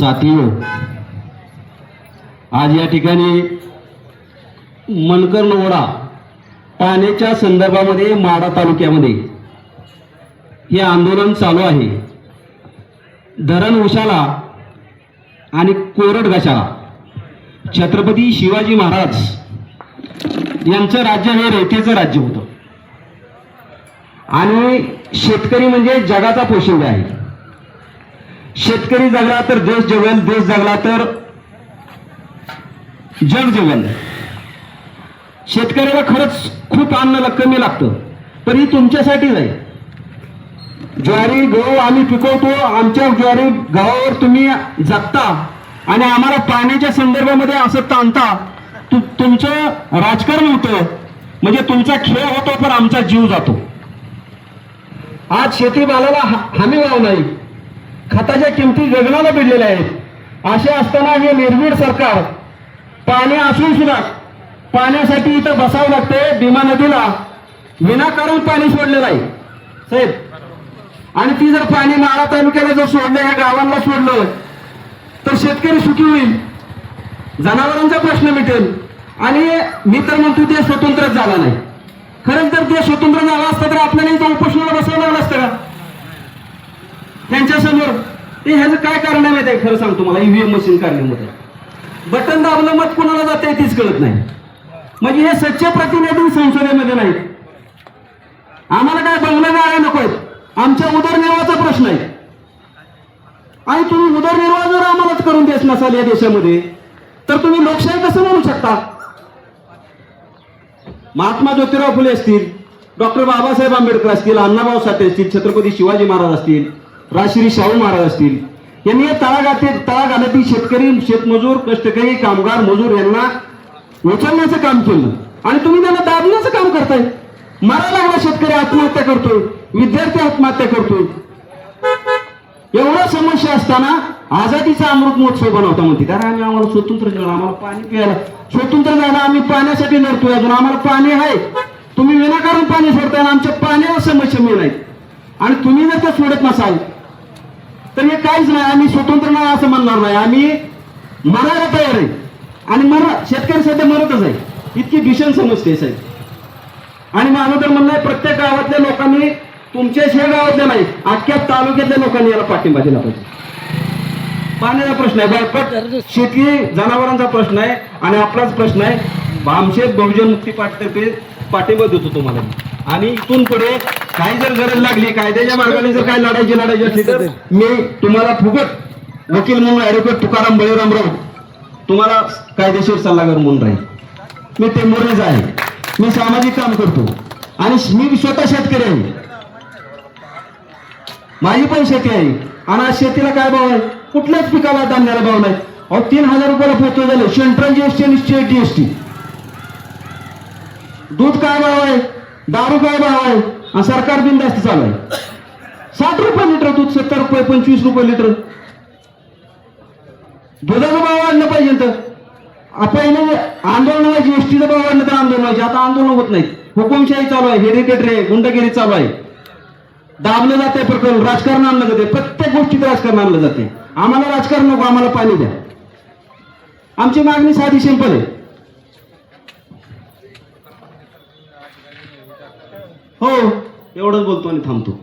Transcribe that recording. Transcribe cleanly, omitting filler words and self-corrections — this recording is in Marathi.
साथियो, आज या ठिकाणी मनकर नवडा पाण्याच्या संदर्भामध्ये माढा तालुक्यामध्ये हे आंदोलन चालू आहे. धरण उशाला आणि कोरड घशाला छत्रपती शिवाजी महाराज यांचं राज्य हे रेतेचं राज्य होतं आणि शेतकरी म्हणजे जगाचा पोशिंदा आहे. शेतकरी जगला तर देश जगेल, देश जगला तर जग जगेल. शेतकऱ्याला खरंच खूप अन्न कमी लागतं, पण ही तुमच्यासाठीच आहे. ज्वारी गहू आम्ही पिकवतो, आमच्या ज्वारी गव्हावर तुम्ही जगता आणि आम्हाला पाण्याच्या संदर्भामध्ये असं ताणता. तुमचं राजकारण होतं म्हणजे तुमचा खेळ होतो, पण आमचा जीव जातो. आज शेतीमालाला हमी भाव नाही, खताच्या किमती गगनाला भिडलेल्या आहेत. असे असताना हे निर्भीड सरकार पाणी असून सुद्धा पाण्यासाठी इथं बसावं लागतंय. भीमा नदीला विनाकारण पाणी सोडलेलं आहे साहेब, आणि ती जर पाणी माढा तालुक्याला जर सोडलं, या गावांना सोडलं तर शेतकरी सुखी होईल, जनावरांचा प्रश्न मिटेल. आणि मी तर म्हणतो ते स्वतंत्रच झाला नाही. खरंच जर ते स्वतंत्र झाला असतं तर आपल्याला इथं उपोषणाला बसवलं नसतं का त्यांच्यासमोर? ते ह्याचं काय कारण आहे माहिती आहे? खरं सांगतो मला, ईव्हीएम मशीन काढल्यामुळे बटन दाबलं मत कुणाला जाते तीच कळत नाही. म्हणजे हे सच्चे प्रतिनिधी संसदेमध्ये नाहीत. आम्हाला काय बंगला गाड्या नको आहेत, आमच्या उदरनिर्वाहाचा प्रश्न आहे. आणि तुम्ही उदरनिर्वाह जर आम्हालाच करून देत नसाल या देशामध्ये, तर तुम्ही लोकशाही कसं म्हणू शकता? महात्मा ज्योतिराव फुले असतील, डॉक्टर बाबासाहेब आंबेडकर असतील, अण्णाभाऊ साठे असतील, छत्रपती शिवाजी महाराज असतील, राजश्री शाहू महाराज असतील, यांनी तळागाळातील शेतकरी, शेतमजूर, कष्टकरी, कामगार, मजूर यांना उचलण्याचं काम केलं आणि तुम्ही त्यांना दाबण्याचं काम करताय. मरायला लागला शेतकरी आत्महत्या करतोय, विद्यार्थी आत्महत्या करतोय. एवढ्या समस्या असताना आझादीचा अमृत महोत्सव बनवता म्हणते. कारण आम्हाला स्वतंत्र मिळालं, आम्हाला पाणी प्यायला स्वतंत्र झालं, आम्ही पाण्यासाठी लढतोय. अजून आम्हाला पाणी आहे, तुम्ही विनाकारण पाणी सोडताय आणि आमच्या पाण्यावर समस्या मिळणार. आणि तुम्ही जर ते सोडत नसाल तर हे काहीच नाही. आम्ही स्वतंत्र नाही असं म्हणणार नाही, आम्ही मरायला तयार आहे. आणि शेतकरी सध्या मरतच आहे. इतकी भीषण समस्या आहे साहेब. आणि माझं तर म्हणणं आहे, प्रत्येक गावातल्या लोकांनी, तुमच्याच हे गावातल्या नाही, अख्ख्या तालुक्यातल्या लोकांनी याला पाठिंबा दिला पाहिजे. पाण्याचा प्रश्न आहे, बळकट शेती जनावरांचा प्रश्न आहे आणि आपलाच प्रश्न आहे. भामशेत बहुजन मुक्ती पार्टीतर्फे पाठिंबा देतो तुम्हाला. आणि इथून पुढे काही जर गरज लागली, कायद्याच्या मार्गाने जर काही लढायची असली तर मी तुम्हाला फुकट वकील म्हणून ऍडव्होकेट तुकाराम बळीरामराव तुम्हाला कायदेशीर सल्लागार म्हणून राहील. मी टेंभुर्णीच आहे, मी सामाजिक काम करतो आणि मी स्वतः शेतकरी आहे. माझी पण शेती आहे आणि आज शेतीला काय भाव आहे? कुठल्याच पिकाला धान्याला भाव नाही. अहो 3000 रुपयाला पोहोचतो झालं. सेंट्रल जीएसटी आणि स्टेट जीएसटी. दूध काय भाव आहे, दारू काय भाव आहे, आणि सरकार बिनधास्त चालू आहे. 60 रुपये लिटर दूध, 70 रुपये, 25 रुपये लिटर. दुधाचा भाव वाढला पाहिजे. तर पहिले आंदोलन जीएसटीचा भाव वाढला तर आंदोलन व्हायचे, आता आंदोलन होत नाहीत. हुकुमशाही चालू आहे, हेरिटेटरी आहे, गुंडगिरी चालू आहे. दाबलं जाते प्रकरण, राजकारण आणलं जाते, प्रत्येक गोष्टीत राजकारण आणलं जाते. आम्हाला राजकारण नको, आम्हाला पाणी द्या. आमची मागणी साधी सिंपल आहे. हो, एवढंच बोलतो आणि थांबतो.